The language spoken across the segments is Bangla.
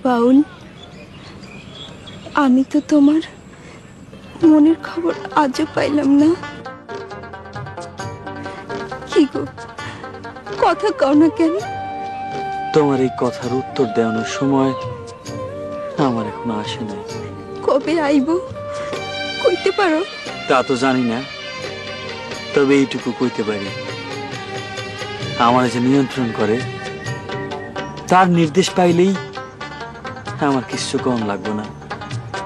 বাউল, আমি তো তোমার মনের খবর আজও পাইলাম না। কি গো, কথা কও না কেন? তোমার এই কথার উত্তর দেওয়ানোর সময় আমার এখনো আসে নাই। কবে আইব কইতে পারো? তা তো জানি না, তবে এইটুকু কইতে পারি, আমার যে নিয়ন্ত্রণ করে তার নির্দেশ পাইলেই আমার কিছু কম লাগবে না।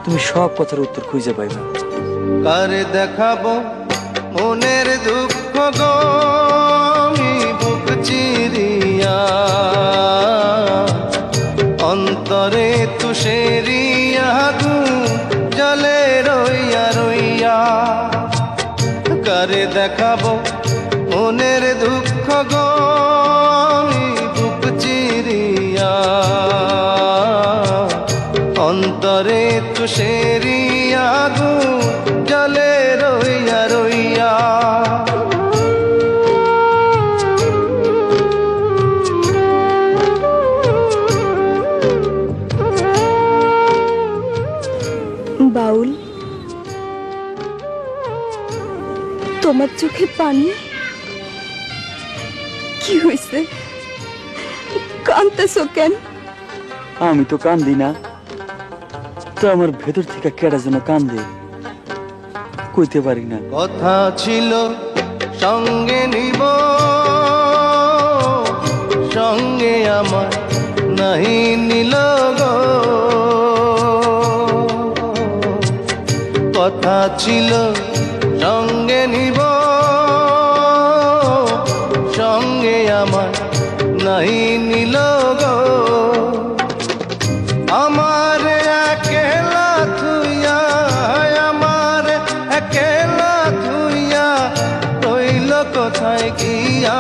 তুমি সব কথার উত্তর খুঁজে পাইবা। কারে দেখাবো মনের দুঃখ গো, আমি বুক চিরিয়া অন্তরে তুষেরিয়া জলে রইয়া রইয়া। কারে দেখাবো মনের দুঃখ গো, আমি বুক চিরিয়া অন্তরে তুষেরিয়া জলে রইয়া রইয়া। বাউল, তোমার চোখে পানি? কি হয়েছে, কাঁদতেছো কেন? আমি তো কান্দি না, তো আমার ভেতর থেকে কেডা যেন কান্দে, কইতে পারি না। কথা ছিল সঙ্গে নিব, সঙ্গে আমার নাহি নিল গো। কথা ছিল সঙ্গে নিব, সঙ্গে আমার নাহি নিল গো। আমার একেলা থুইয়া, আমার একেলা থুইয়া রইল কোথায় গিয়া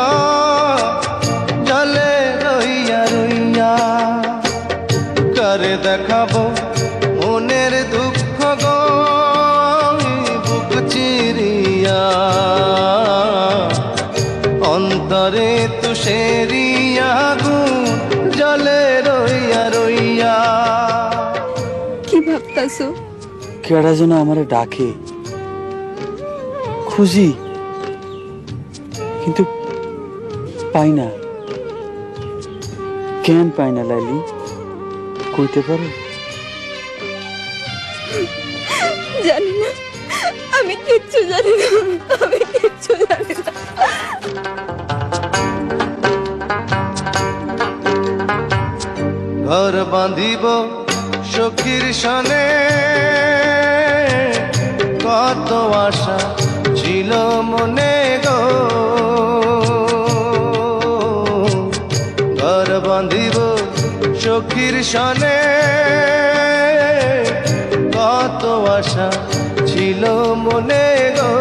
জলে রইয়া রইয়া। কারে দেখাবো মনের দুঃখ গো, আমি বুক চিরিয়া অন্তরে তুষেরিয়া জলে রইয়া রইয়া। কি ভাবতাছো? কেডা যেন আমারে ডাকে, খুঁজি কিন্তু পাই না। কেন পাই না লাইলি, কইতে পারো? জানি না, আমি কিচ্ছু জানি না, আমি কিচ্ছু জানি না। ঘর বাঁধিব সখীর সনে, কত আশা ছিল মনে গো। ঘর বাঁধিব সখীর সনে, কত আশা ছিল মনে গো।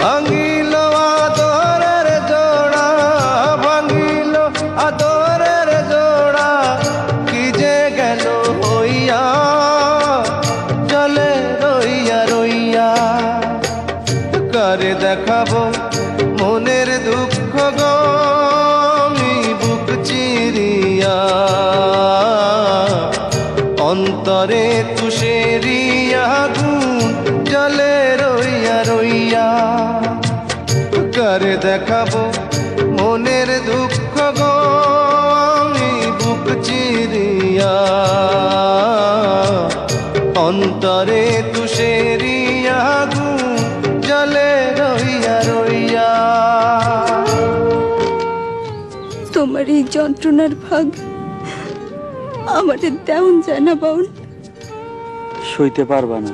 ভাঙিল আদরের জোড়া, ভাঙিল আদরের জোড়া, কি যে গেল হইয়া জলে রইয়া রইয়া। কারে দেখাবো মনের দুঃখ গো, আমি বুক চিরিয়া অন্তরে তুষেরিয়া জলে রইয়া রইয়া। কারে দেখাবো মনের দুঃখ গো, আমি বুক চিরিয়া অন্তরে তুষেরিয়া জলে রইয়া রইয়া। তোমার এই যন্ত্রণার ভাগ আমাদের দেওন যায় না বাউল। সইতে পারবা না।